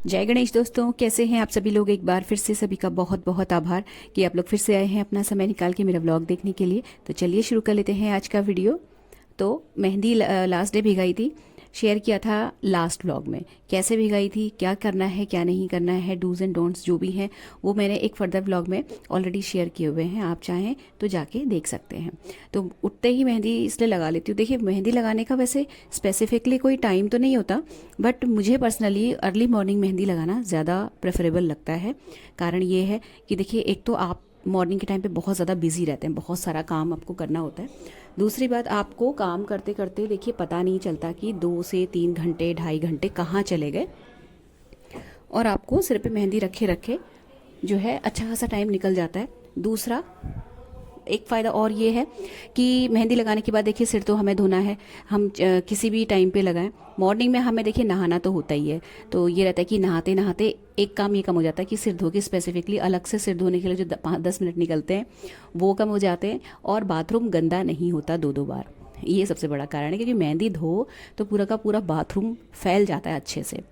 जय गणेश दोस्तों, कैसे हैं आप सभी लोग। एक बार फिर से सभी का बहुत बहुत आभार कि आप लोग फिर से आए हैं अपना समय निकाल के मेरा व्लॉग देखने के लिए। तो चलिए शुरू कर लेते हैं आज का वीडियो। तो मेहंदी लास्ट डे भिगाई थी, शेयर किया था लास्ट व्लॉग में। कैसे भिगाई थी, क्या करना है क्या नहीं करना है, डूज एंड डोंट्स जो भी हैं वो मैंने एक फर्दर व्लॉग में ऑलरेडी शेयर किए हुए हैं। आप चाहें तो जाके देख सकते हैं। तो उठते ही मेहंदी इसलिए लगा लेती हूँ। देखिए, मेहंदी लगाने का वैसे स्पेसिफिकली कोई टाइम तो नहीं होता, बट मुझे पर्सनली अर्ली मॉर्निंग मेहंदी लगाना ज़्यादा प्रेफरेबल लगता है। कारण ये है कि देखिए, एक तो आप मॉर्निंग के टाइम पे बहुत ज़्यादा बिजी रहते हैं, बहुत सारा काम आपको करना होता है। दूसरी बात, आपको काम करते करते देखिए पता नहीं चलता कि 2 से 3 घंटे 2.5 घंटे कहाँ चले गए, और आपको सिर पे मेहंदी रखे रखे जो है अच्छा खासा टाइम निकल जाता है। दूसरा एक फ़ायदा और ये है कि मेहंदी लगाने के बाद देखिए सिर तो हमें धोना है, हम किसी भी टाइम पे लगाएं। मॉर्निंग में हमें देखिए नहाना तो होता ही है, तो ये रहता है कि नहाते नहाते एक काम ये कम हो जाता है कि सिर धो के स्पेसिफिकली अलग से सिर धोने के लिए जो 5-10 मिनट निकलते हैं वो कम हो जाते हैं, और बाथरूम गंदा नहीं होता 2-2 बार। ये सबसे बड़ा कारण है, क्योंकि मेहंदी धो तो पूरा का पूरा बाथरूम फैल जाता है अच्छे से।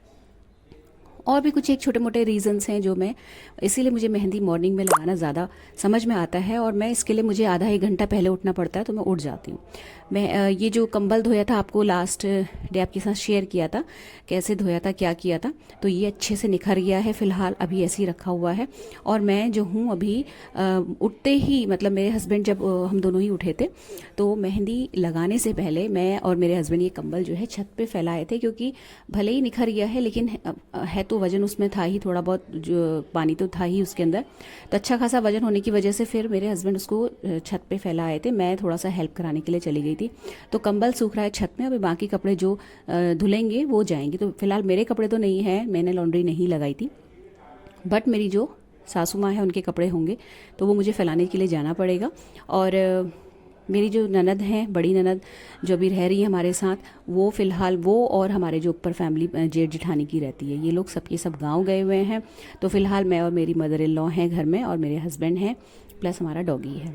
और भी कुछ एक छोटे मोटे रीजंस हैं जो मैं, इसीलिए मुझे मेहंदी मॉर्निंग में लगाना ज़्यादा समझ में आता है, और मैं इसके लिए मुझे आधा 1 घंटा पहले उठना पड़ता है, तो मैं उठ जाती हूँ। मैं ये जो कंबल धोया था आपको लास्ट डे आपके साथ शेयर किया था, कैसे धोया था क्या किया था, तो ये अच्छे से निखर गया है। फिलहाल अभी ऐसे ही रखा हुआ है। और मैं जो हूँ अभी उठते ही, मतलब मेरे हस्बैंड जब हम दोनों ही उठे थे, तो मेहंदी लगाने से पहले मैं और मेरे हस्बैंड ये कंबल जो है छत पे फैलाए थे, क्योंकि भले ही निखर गया है लेकिन है तो वजन उसमें था ही, थोड़ा बहुत जो पानी तो था ही उसके अंदर, तो अच्छा खासा वजन होने की वजह से फिर मेरे हस्बैंड उसको छत पे फैलाए थे। मैं थोड़ा सा हेल्प कराने के लिए चली गई थी। तो कंबल सूख रहा है छत में, अभी बाकी कपड़े जो धुलेंगे वो जाएंगे। तो फिलहाल मेरे कपड़े तो नहीं है, मैंने लॉन्ड्री नहीं लगाई थी, बट मेरी जो सासू माँ है उनके कपड़े होंगे, तो वो मुझे फैलाने के लिए जाना पड़ेगा। और मेरी जो ननद हैं, बड़ी ननद जो अभी रह रही है हमारे साथ, वो फ़िलहाल वो और हमारे जो ऊपर फैमिली जेठ जिठानी की रहती है, ये लोग सब के सब गांव गए हुए हैं। तो फ़िलहाल मैं और मेरी मदर इन लॉ हैं घर में, और मेरे हस्बैंड हैं, प्लस हमारा डॉगी है।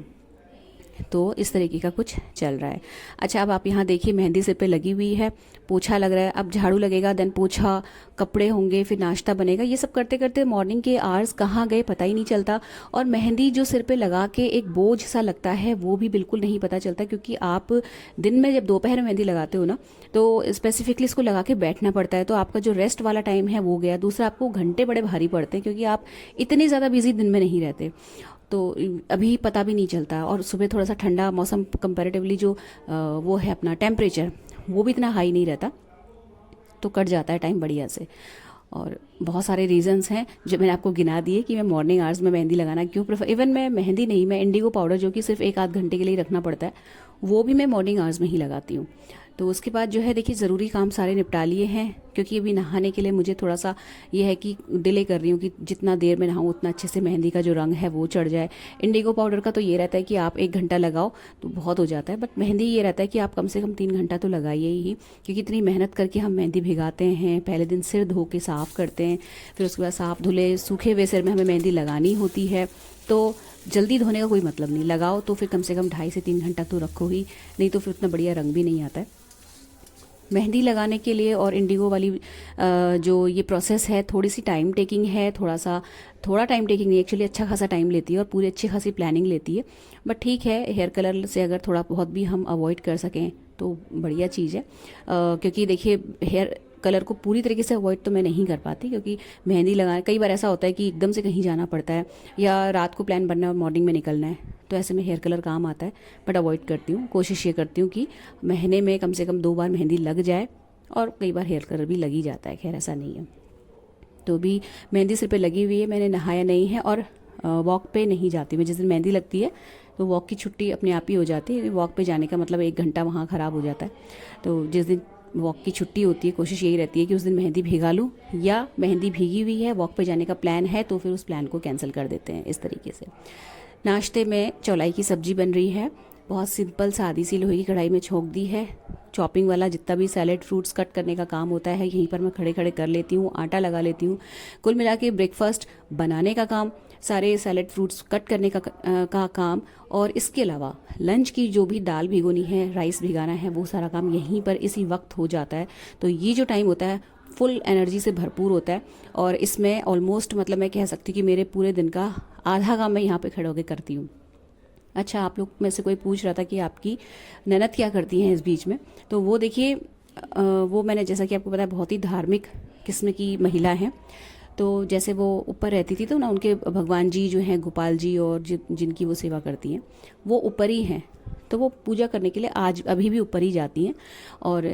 तो इस तरीके का कुछ चल रहा है। अच्छा, अब आप यहाँ देखिए मेहंदी सिर पे लगी हुई है, पोछा लग रहा है, अब झाड़ू लगेगा, देन पोछा, कपड़े होंगे, फिर नाश्ता बनेगा। ये सब करते करते मॉर्निंग के आवर्स कहाँ गए पता ही नहीं चलता। और मेहंदी जो सिर पे लगा के एक बोझ सा लगता है, वो भी बिल्कुल नहीं पता चलता, क्योंकि आप दिन में जब दोपहर में मेहंदी लगाते हो ना, तो स्पेसिफिकली इसको लगा के बैठना पड़ता है, तो आपका जो रेस्ट वाला टाइम है वो गया। दूसरा, आपको घंटे बड़े भारी पड़ते हैं, क्योंकि आप इतने ज़्यादा बिजी दिन में नहीं रहते, तो अभी पता भी नहीं चलता। और सुबह थोड़ा सा ठंडा मौसम, कंपैरेटिवली जो वो है अपना टेम्परेचर, वो भी इतना हाई नहीं रहता, तो कट जाता है टाइम बढ़िया से। और बहुत सारे रीजंस हैं जो मैंने आपको गिना दिए कि मैं मॉर्निंग आवर्स में मेहंदी लगाना क्यों प्रेफर। इवन मैं मेहंदी नहीं, मैं इंडिगो पाउडर जो कि सिर्फ 1-8 घंटे के लिए रखना पड़ता है, वो भी मैं मॉर्निंग आवर्स में ही लगाती हूँ। तो उसके बाद जो है देखिए, ज़रूरी काम सारे निपटा लिए हैं, क्योंकि अभी नहाने के लिए मुझे थोड़ा सा ये है कि डिले कर रही हूँ कि जितना देर में नहाऊँ उतना अच्छे से मेहंदी का जो रंग है वो चढ़ जाए। इंडिगो पाउडर का तो ये रहता है कि आप 1 घंटा लगाओ तो बहुत हो जाता है, बट मेहंदी ये रहता है कि आप कम से कम 3 घंटा तो लगाइए ही, क्योंकि इतनी मेहनत करके हम मेहंदी भिगाते हैं। पहले दिन सिर धो के साफ़ करते हैं, फिर उसके बाद साफ धुले सूखे हुए सिर में हमें मेहंदी लगानी होती है। तो जल्दी धोने का कोई मतलब नहीं, लगाओ तो फिर कम से कम 2.5 से 3 घंटा तो रखो ही, नहीं तो फिर उतना बढ़िया रंग भी नहीं आता है। मेहंदी लगाने के लिए और इंडिगो वाली जो ये प्रोसेस है, थोड़ी सी टाइम टेकिंग है, थोड़ा टाइम टेकिंग नहीं, एक्चुअली अच्छा खासा टाइम लेती है और पूरी अच्छी खासी प्लानिंग लेती है। बट ठीक है, हेयर कलर से अगर थोड़ा बहुत भी हम अवॉइड कर सकें तो बढ़िया चीज़ है। क्योंकि देखिए, हेयर कलर को पूरी तरीके से अवॉइड तो मैं नहीं कर पाती, क्योंकि मेहंदी लगाने कई बार ऐसा होता है कि एकदम से कहीं जाना पड़ता है, या रात को प्लान बनना है और मॉर्निंग में निकलना है, तो ऐसे में हेयर कलर काम आता है। बट अवॉइड करती हूँ, कोशिश ये करती हूँ कि महीने में कम से कम 2 बार मेहंदी लग जाए, और कई बार हेयर कलर भी लग ही जाता है, खैर ऐसा नहीं है। तो भी मेहंदी सिर पे लगी हुई है, मैंने नहाया नहीं है, और वॉक पे नहीं जाती मैं। जिस दिन मेहंदी लगती है तो वॉक की छुट्टी अपने आप ही हो जाती है। वॉक पे जाने का मतलब 1 घंटा वहाँ ख़राब हो जाता है। तो जिस दिन वॉक की छुट्टी होती है, कोशिश यही रहती है कि उस दिन मेहंदी भिगा लूँ, या मेहंदी भीगी हुई है, वॉक पे जाने का प्लान है, तो फिर उस प्लान को कैंसिल कर देते हैं इस तरीके से। नाश्ते में चौलाई की सब्जी बन रही है, बहुत सिंपल सादी सी लोहे की कढ़ाई में छोंक दी है। चॉपिंग वाला जितना भी सैलेड फ्रूट्स कट करने का काम होता है यहीं पर मैं खड़े खड़े कर लेती हूँ, आटा लगा लेती हूँ। कुल मिला के ब्रेकफास्ट बनाने का काम, सारे सैलेड फ्रूट्स कट करने का काम, और इसके अलावा लंच की जो भी दाल भिगोनी है, राइस भिगाना है, वो सारा काम यहीं पर इसी वक्त हो जाता है। तो ये जो टाइम होता है फुल एनर्जी से भरपूर होता है। और इसमें ऑलमोस्ट मतलब मैं कह सकती हूँ कि मेरे पूरे दिन का आधा काम मैं यहाँ पे खड़े होकर करती हूँ। अच्छा, आप लोग में से कोई पूछ रहा था कि आपकी ननद क्या करती हैं इस बीच में, तो वो देखिए वो मैंने जैसा कि आपको पता है बहुत ही धार्मिक किस्म की महिला हैं। तो जैसे वो ऊपर रहती थी तो ना उनके भगवान जी जो हैं गोपाल जी और जिनकी वो सेवा करती हैं वो ऊपर ही हैं। तो वो पूजा करने के लिए आज अभी भी ऊपर ही जाती हैं। और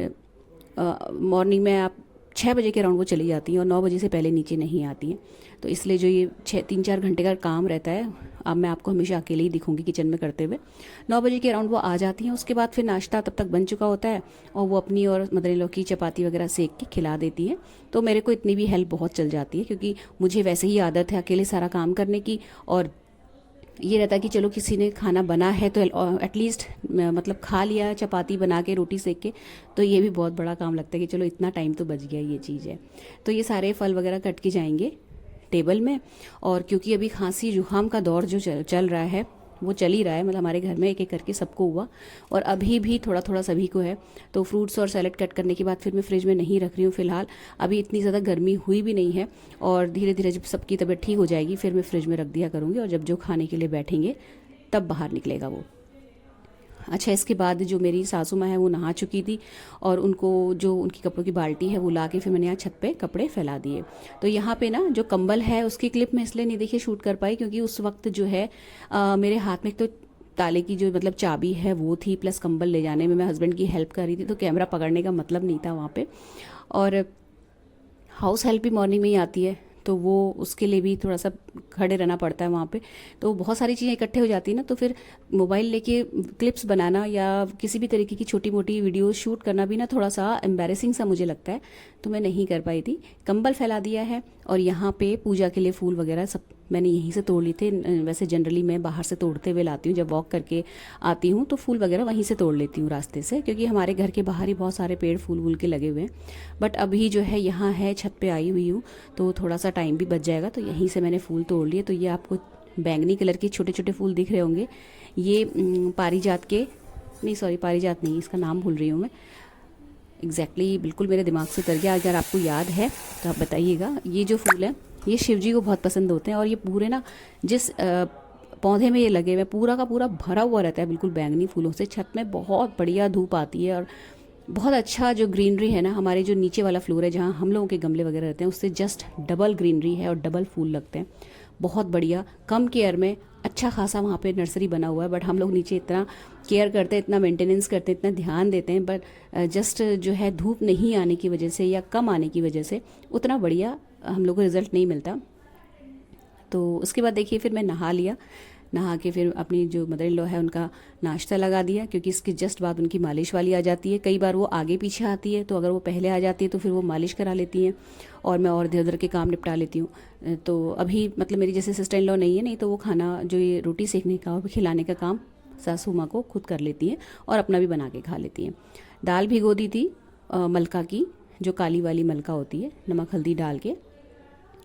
मॉर्निंग में आप 6 बजे के अराउंड वो चली जाती हैं और 9 बजे से पहले नीचे नहीं आती हैं। तो इसलिए जो ये 3-4 घंटे का काम रहता है, अब मैं आपको हमेशा अकेले ही दिखूंगी किचन में करते हुए। 9 बजे के अराउंड वो आ जाती हैं। उसके बाद फिर नाश्ता तब तक बन चुका होता है और वो अपनी और मदर इन लॉ की चपाती वगैरह सेक के खिला देती हैं। तो मेरे को इतनी भी हेल्प बहुत चल जाती है, क्योंकि मुझे वैसे ही आदत है अकेले सारा काम करने की। और ये रहता है कि चलो किसी ने खाना बना है तो एटलीस्ट मतलब खा लिया चपाती बना के रोटी सेक के, तो ये भी बहुत बड़ा काम लगता है कि चलो इतना टाइम तो बच गया, ये चीज़ है। तो ये सारे फल वगैरह कट के जाएंगे टेबल में। और क्योंकि अभी खांसी जुकाम का दौर जो चल रहा है वो चल ही रहा है, मतलब हमारे घर में एक एक करके सबको हुआ और अभी भी थोड़ा थोड़ा सभी को है। तो फ्रूट्स और सैलेड कट करने के बाद फिर मैं फ्रिज में नहीं रख रही हूँ फ़िलहाल। अभी इतनी ज़्यादा गर्मी हुई भी नहीं है और धीरे धीरे जब सबकी तबीयत ठीक हो जाएगी फिर मैं फ्रिज में रख दिया करूँगी और जब जो खाने के लिए बैठेंगे तब बाहर निकलेगा वो। अच्छा, इसके बाद जो मेरी सासू माँ है वो नहा चुकी थी और उनको जो उनकी कपड़ों की बाल्टी है वो ला के फिर मैंने यहाँ छत पे कपड़े फैला दिए। तो यहाँ पे ना जो कंबल है उसकी क्लिप मैं इसलिए नहीं देखिए शूट कर पाई क्योंकि उस वक्त जो है मेरे हाथ में एक तो ताले की जो मतलब चाबी है वो थी, प्लस कंबल ले जाने में मैं हस्बैंड की हेल्प कर रही थी, तो कैमरा पकड़ने का मतलब नहीं था वहाँ पे। और हाउस हेल्प भी मॉर्निंग में ही आती है तो वो उसके लिए भी थोड़ा सा खड़े रहना पड़ता है वहाँ पे। तो बहुत सारी चीज़ें इकट्ठे हो जाती है ना, तो फिर मोबाइल लेके क्लिप्स बनाना या किसी भी तरीके की छोटी मोटी वीडियो शूट करना भी ना थोड़ा सा एम्बैरेसिंग सा मुझे लगता है, तो मैं नहीं कर पाई थी। कंबल फैला दिया है और यहाँ पे पूजा के लिए फूल वगैरह सब मैंने यहीं से तोड़ लिए थे। वैसे जनरली मैं बाहर से तोड़ते हुए लाती हूँ, जब वॉक करके आती हूँ तो फूल वगैरह वहीं से तोड़ लेती हूँ रास्ते से, क्योंकि हमारे घर के बाहर ही बहुत सारे पेड़ फूल वूल के लगे हुए हैं। बट अभी जो है यहाँ है, छत पे आई हुई हूँ तो थोड़ा सा टाइम भी बच जाएगा, तो यहीं से मैंने फूल तोड़ लिए। तो ये आपको बैंगनी कलर के छोटे छोटे फूल दिख रहे होंगे, ये पारिजात के, नहीं सॉरी पारिजात नहीं, इसका नाम भूल रही हूँ मैं एग्जैक्टली, बिल्कुल मेरे दिमाग से उतर गया। अगर आपको याद है तो आप बताइएगा। ये जो फूल है ये शिव जी को बहुत पसंद होते हैं और ये पूरे ना जिस पौधे में ये लगे हुए पूरा का पूरा भरा हुआ रहता है बिल्कुल बैंगनी फूलों से। छत में बहुत बढ़िया धूप आती है और बहुत अच्छा जो ग्रीनरी है ना, हमारे जो नीचे वाला फ्लोर है जहाँ हम लोगों के गमले वगैरह रहते हैं उससे जस्ट डबल ग्रीनरी है और डबल फूल लगते हैं, बहुत बढ़िया। कम केयर में अच्छा खासा वहाँ पे नर्सरी बना हुआ है, बट हम लोग नीचे इतना केयर करते हैं, इतना मेंटेनेंस करते हैं, इतना ध्यान देते हैं, बट जस्ट जो है धूप नहीं आने की वजह से या कम आने की वजह से उतना बढ़िया हम लोग को रिज़ल्ट नहीं मिलता। तो उसके बाद देखिए फिर मैं नहा लिया, नहा के फिर अपनी जो मदर इन लॉ है उनका नाश्ता लगा दिया, क्योंकि इसके जस्ट बाद उनकी मालिश वाली आ जाती है। कई बार वो आगे पीछे आती है, तो अगर वो पहले आ जाती है तो फिर वो मालिश करा लेती हैं और मैं और इधर उधर के काम निपटा लेती हूँ। तो अभी मतलब मेरी जैसे सिस्टर इन लॉ नहीं है, नहीं तो वो खाना जो ये रोटी सेकने का और खिलाने का काम सासू माँ को खुद कर लेती हैं और अपना भी बना के खा लेती हैं। दाल भिगो दी थी मलका की, जो काली वाली मलका होती है, नमक हल्दी डाल के।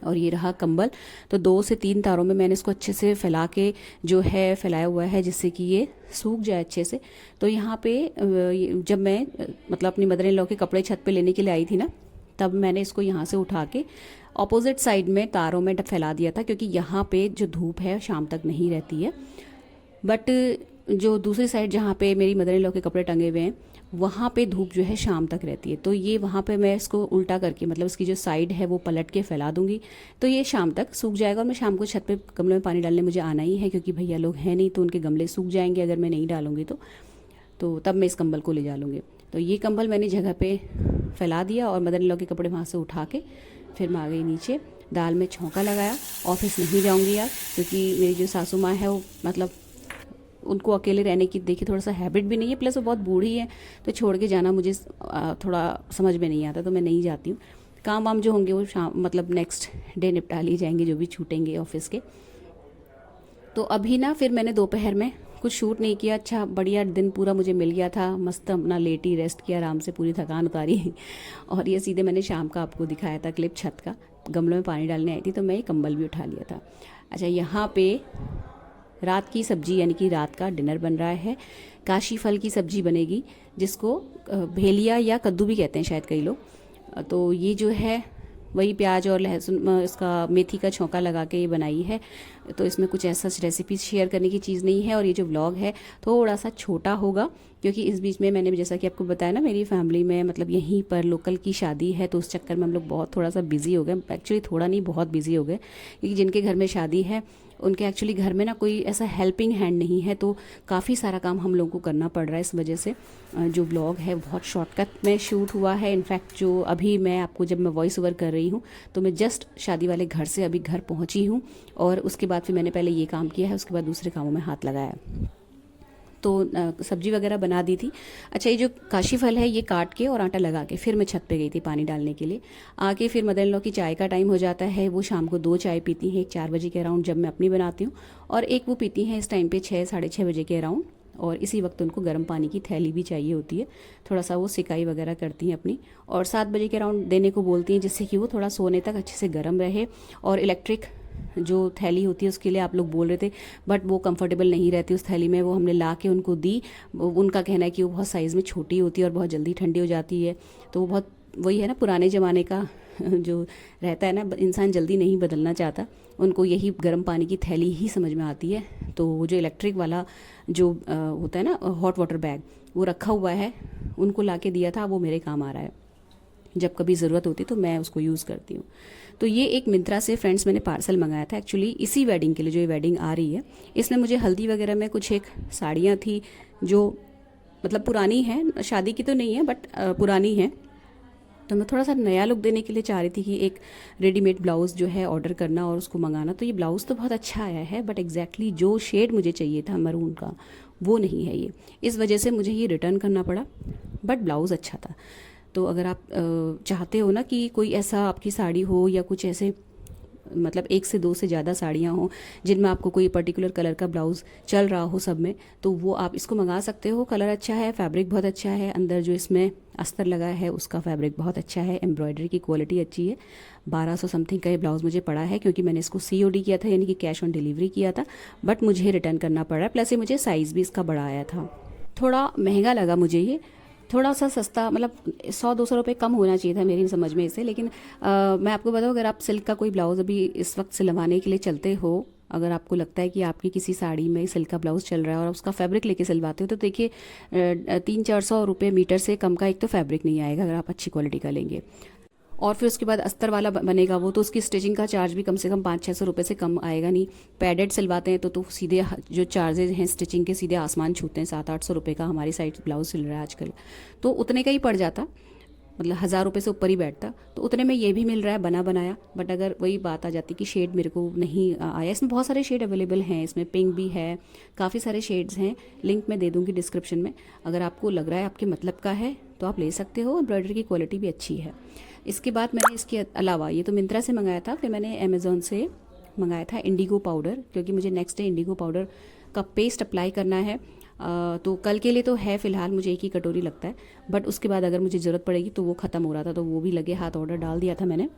और ये रहा कंबल, तो 2 से 3 तारों में मैंने इसको अच्छे से फैला के जो है फैलाया हुआ है जिससे कि ये सूख जाए अच्छे से। तो यहाँ पे जब मैं मतलब अपनी मदर इन लॉ के कपड़े छत पे लेने के लिए आई थी ना, तब मैंने इसको यहाँ से उठा के ऑपोजिट साइड में तारों में फैला दिया था, क्योंकि यहाँ पे जो धूप है शाम तक नहीं रहती है। बट जो दूसरी साइड जहाँ पे मेरी मदर इन लॉ के कपड़े टंगे हुए हैं वहाँ पे धूप जो है शाम तक रहती है। तो ये वहाँ पे मैं इसको उल्टा करके मतलब इसकी जो साइड है वो पलट के फैला दूंगी, तो ये शाम तक सूख जाएगा। और मैं शाम को छत पे गमले में पानी डालने मुझे आना ही है, क्योंकि भैया लोग हैं नहीं तो उनके गमले सूख जाएंगे अगर मैं नहीं डालूंगी तो तब मैं इस कंबल को ले जा लूँगी। तो ये कंबल मैंने जगह पे फैला दिया और मदर इन लॉ के कपड़े वहाँ से उठा के फिर मैं आ गई नीचे। दाल में छौंका लगाया, ऑफिस नहीं जाऊँगी यार, क्योंकि मेरी जो सासू माँ है वो मतलब उनको अकेले रहने की देखिए थोड़ा सा हैबिट भी नहीं है, प्लस वो बहुत बूढ़ी है, तो छोड़ के जाना मुझे थोड़ा समझ में नहीं आता, तो मैं नहीं जाती हूँ। काम वाम जो होंगे वो शाम मतलब नेक्स्ट डे निपटा लिए जाएंगे, जो भी छूटेंगे ऑफिस के। तो अभी ना फिर मैंने दोपहर में कुछ शूट नहीं किया। अच्छा बढ़िया दिन पूरा मुझे मिल गया था, मस्त अपना लेटी रेस्ट किया, आराम से पूरी थकान उतारी और ये सीधे मैंने शाम का आपको दिखाया था क्लिप छत का, गमलों में पानी डालने आई थी तो मैं ये कंबल भी उठा लिया था। अच्छा, यहाँ पे रात की सब्जी यानी कि रात का डिनर बन रहा है। काशी फल की सब्जी बनेगी, जिसको भेलिया या कद्दू भी कहते हैं शायद कई लोग। तो ये जो है वही प्याज और लहसुन इसका मेथी का छौंका लगा के ये बनाई है। तो इसमें कुछ ऐसा रेसिपी शेयर करने की चीज़ नहीं है, और ये जो व्लॉग है थोड़ा सा छोटा होगा क्योंकि इस बीच में मैंने जैसा कि आपको बताया ना, मेरी फैमिली में मतलब यहीं पर लोकल की शादी है, तो उस चक्कर में हम लोग बहुत थोड़ा सा बिजी हो गए। एक्चुअली थोड़ा नहीं, बहुत बिजी हो गए, क्योंकि जिनके घर में शादी है उनके एक्चुअली घर में ना कोई ऐसा हेल्पिंग हैंड नहीं है, तो काफ़ी सारा काम हम लोगों को करना पड़ रहा है। इस वजह से जो व्लॉग है बहुत शॉर्टकट में शूट हुआ है। इनफैक्ट जो अभी मैं आपको जब मैं वॉइस ओवर कर रही हूँ तो मैं जस्ट शादी वाले घर से अभी घर पहुँची हूँ, और उसके बाद फिर मैंने पहले ये काम किया है, उसके बाद दूसरे कामों में हाथ लगाया। तो सब्जी वगैरह बना दी थी। अच्छा, ये जो काशी फल है ये काट के और आटा लगा के फिर मैं छत पे गई थी पानी डालने के लिए। आके फिर मदर इन लॉ की चाय का टाइम हो जाता है, वो शाम को 2 चाय पीती हैं, एक 4 बजे के अराउंड जब मैं अपनी बनाती हूँ, और एक वो पीती हैं इस टाइम पे 6 साढ़े 6 बजे के अराउंड। और इसी वक्त उनको गर्म पानी की थैली भी चाहिए होती है, थोड़ा सा वो सिकाई वगैरह करती हैं अपनी, और 7 बजे के अराउंड देने को बोलती हैं, जिससे कि वो थोड़ा सोने तक अच्छे से गर्म रहे। और इलेक्ट्रिक जो थैली होती है उसके लिए आप लोग बोल रहे थे, बट वो कंफर्टेबल नहीं रहती उस थैली में, वो हमने ला के उनको दी। उनका कहना है कि वो बहुत साइज़ में छोटी होती है और बहुत जल्दी ठंडी हो जाती है। तो वो बहुत वही है ना, पुराने ज़माने का जो रहता है ना, इंसान जल्दी नहीं बदलना चाहता, उनको यही गर्म पानी की थैली ही समझ में आती है। तो वो जो इलेक्ट्रिक वाला जो होता है ना हॉट वाटर बैग, वो रखा हुआ है, उनको ला के दिया था, वो मेरे काम आ रहा है। जब कभी ज़रूरत होती तो मैं उसको यूज़ करती हूँ। तो ये एक मिंत्रा से फ्रेंड्स मैंने पार्सल मंगाया था एक्चुअली इसी वेडिंग के लिए, जो ये वेडिंग आ रही है। इसमें मुझे हल्दी वगैरह में कुछ एक साड़ियाँ थी जो मतलब पुरानी हैं, शादी की तो नहीं है बट पुरानी हैं। तो मैं थोड़ा सा नया लुक देने के लिए चाह रही थी कि एक रेडीमेड ब्लाउज़ जो है ऑर्डर करना और उसको मंगाना। तो ये ब्लाउज़ तो बहुत अच्छा आया है, बट एग्जैक्टली जो शेड मुझे चाहिए था मरून का वो नहीं है ये, इस वजह से मुझे ये रिटर्न करना पड़ा। बट ब्लाउज़ अच्छा था। तो अगर आप चाहते हो ना कि कोई ऐसा आपकी साड़ी हो या कुछ ऐसे मतलब 1 से 2 से ज़्यादा साड़ियाँ हों जिनमें आपको कोई पर्टिकुलर कलर का ब्लाउज़ चल रहा हो सब में, तो वो आप इसको मंगा सकते हो। कलर अच्छा है, फैब्रिक बहुत अच्छा है, अंदर जो इसमें अस्तर लगा है उसका फैब्रिक बहुत अच्छा है, एम्ब्रॉयडरी की क्वालिटी अच्छी है। 1200 समथिंग का ये ब्लाउज़ मुझे पड़ा है, क्योंकि मैंने इसको COD किया था, यानी कि कैश ऑन डिलीवरी किया था, बट मुझे रिटर्न करना पड़ा। प्लस ये मुझे साइज़ भी इसका बड़ा आया था। थोड़ा महंगा लगा मुझे ये, थोड़ा सा सस्ता, मतलब 100-200 रुपये कम होना चाहिए था मेरी समझ में इसे। लेकिन मैं आपको बताऊँ, अगर आप सिल्क का कोई ब्लाउज़ अभी इस वक्त सिलवाने के लिए चलते हो, अगर आपको लगता है कि आपकी किसी साड़ी में सिल्क का ब्लाउज़ चल रहा है और उसका फैब्रिक लेके सिलवाते हो, तो देखिए 300-400 रुपये मीटर से कम का एक तो फैब्रिक नहीं आएगा अगर आप अच्छी क्वालिटी का लेंगे। और फिर उसके बाद अस्तर वाला बनेगा वो, तो उसकी स्टिचिंग का चार्ज भी कम से कम 500-600 रुपये से कम आएगा नहीं। पैडेड सिलवाते हैं तो सीधे जो चार्जेज हैं स्टिचिंग के सीधे आसमान छूते हैं। 700-800 रुपये का हमारी साइड ब्लाउज सिल रहा है आजकल, तो उतने का ही पड़ जाता, मतलब 1000 रुपये से ऊपर ही बैठता। तो उतने में ये भी मिल रहा है बना बनाया। बट अगर वही बात आ जाती कि शेड मेरे को नहीं आया, इसमें बहुत सारे शेड अवेलेबल हैं, इसमें पिंक भी है, काफ़ी सारे शेड्स हैं, लिंक मैं दे दूँगी डिस्क्रिप्शन में। अगर आपको लग रहा है आपके मतलब का है तो आप ले सकते हो। एम्ब्रॉयडरी की क्वालिटी भी अच्छी है। इसके बाद मैंने इसके अलावा, ये तो मिंत्रा से मंगाया था, फिर मैंने अमेज़ॉन से मंगाया था इंडिगो पाउडर, क्योंकि मुझे नेक्स्ट डे इंडिगो पाउडर का पेस्ट अप्लाई करना है। तो कल के लिए तो है फ़िलहाल, मुझे एक ही कटोरी लगता है, बट उसके बाद अगर मुझे ज़रूरत पड़ेगी तो वो ख़त्म हो रहा था, तो वो भी लगे हाथ ऑर्डर डाल दिया था मैंने।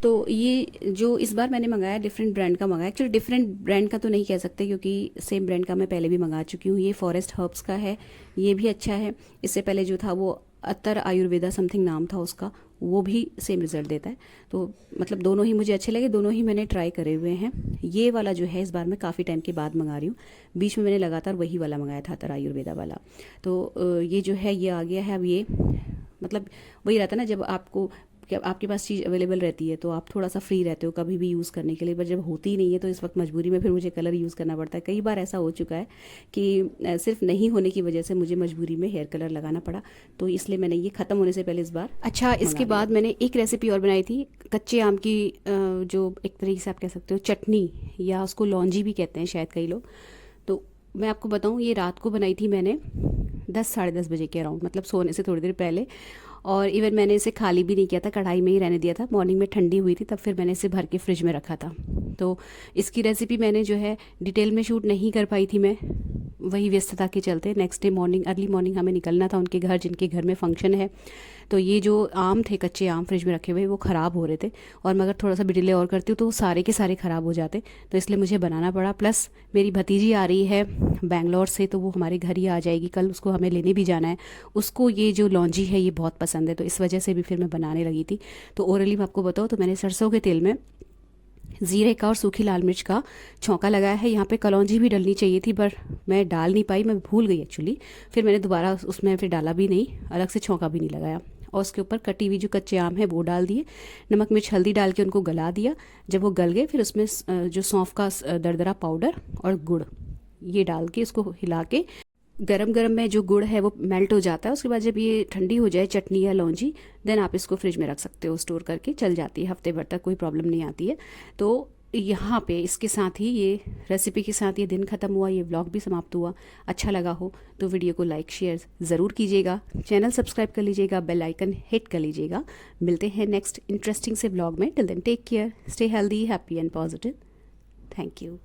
तो ये जो इस बार मैंने मंगाया डिफरेंट ब्रांड का मंगाया। एक्चुअली डिफरेंट ब्रांड का तो नहीं कह सकते, क्योंकि सेम ब्रांड का मैं पहले भी मंगा चुकी हूँ। ये फॉरेस्ट हर्ब्स का है, ये भी अच्छा है। इससे पहले जो था वो अतर आयुर्वेदा समथिंग नाम था उसका, वो भी सेम रिजल्ट देता है। तो मतलब दोनों ही मुझे अच्छे लगे, दोनों ही मैंने ट्राई करे हुए हैं। ये वाला जो है इस बार मैं काफ़ी टाइम के बाद मंगा रही हूँ, बीच में मैंने लगातार वही वाला मंगाया था, अतर आयुर्वेदा वाला। तो ये जो है ये आ गया है। अब ये मतलब वही रहता है ना, जब आपके पास चीज़ अवेलेबल रहती है तो आप थोड़ा सा फ्री रहते हो कभी भी यूज़ करने के लिए, पर जब होती ही नहीं है तो इस वक्त मजबूरी में फिर मुझे कलर यूज़ करना पड़ता है। कई बार ऐसा हो चुका है कि सिर्फ नहीं होने की वजह से मुझे मजबूरी में हेयर कलर लगाना पड़ा, तो इसलिए मैंने ये ख़त्म होने से पहले इस बार अच्छा। इसके बाद मैंने एक रेसिपी और बनाई थी, कच्चे आम की जो एक तरीके से आप कह सकते हो चटनी, या उसको लौंजी भी कहते हैं शायद कई लोग। तो मैं आपको बताऊँ, ये रात को बनाई थी मैंने 10-10:30 बजे के अराउंड, मतलब सोने से थोड़ी देर पहले। और इवन मैंने इसे खाली भी नहीं किया था, कढ़ाई में ही रहने दिया था। मॉर्निंग में ठंडी हुई थी तब फिर मैंने इसे भर के फ्रिज में रखा था। तो इसकी रेसिपी मैंने जो है डिटेल में शूट नहीं कर पाई थी मैं, वही व्यस्तता के चलते next day morning early morning हमें निकलना था उनके घर, जिनके घर में फंक्शन है। तो ये जो आम थे, कच्चे आम फ्रिज में रखे हुए, वो ख़राब हो रहे थे और मैं अगर थोड़ा सा भी डिले और करती हूँ तो वो सारे के सारे ख़राब हो जाते, तो इसलिए मुझे बनाना पड़ा। प्लस मेरी भतीजी आ रही है बैंगलोर से, तो वो हमारे घर ही आ जाएगी कल, उसको हमें लेने भी जाना है। उसको ये जो लौंजी है ये बहुत पसंद है, तो इस वजह से भी फिर मैं बनाने लगी थी। तो ओरली मैं आपको बताऊँ तो मैंने सरसों के तेल में ज़ीरे का और सूखी लाल मिर्च का छौंका लगाया है। यहाँ पे कलौंजी भी डलनी चाहिए थी पर मैं डाल नहीं पाई, मैं भूल गई एक्चुअली। फिर मैंने दोबारा उसमें फिर डाला भी नहीं, अलग से छौंका भी नहीं लगाया। और उसके ऊपर कटी हुई जो कच्चे आम है वो डाल दिए, नमक मिर्च हल्दी डाल के उनको गला दिया। जब वो गल गए फिर उसमें जो सौंफ का दरदरा पाउडर और गुड़ ये डाल के उसको हिला के, गरम गरम में जो गुड़ है वो मेल्ट हो जाता है। उसके बाद जब ये ठंडी हो जाए चटनी या लौंजी, देन आप इसको फ्रिज में रख सकते हो, स्टोर करके चल जाती है, हफ्ते भर तक कोई प्रॉब्लम नहीं आती है। तो यहाँ पे इसके साथ ही ये रेसिपी के साथ ये दिन ख़त्म हुआ, ये व्लॉग भी समाप्त हुआ। अच्छा लगा हो तो वीडियो को लाइक शेयर ज़रूर कीजिएगा, चैनल सब्सक्राइब कर लीजिएगा, बेल आइकन हिट कर लीजिएगा। मिलते हैं नेक्स्ट इंटरेस्टिंग से व्लॉग में। Till then take care, stay healthy, happy and positive. Thank you.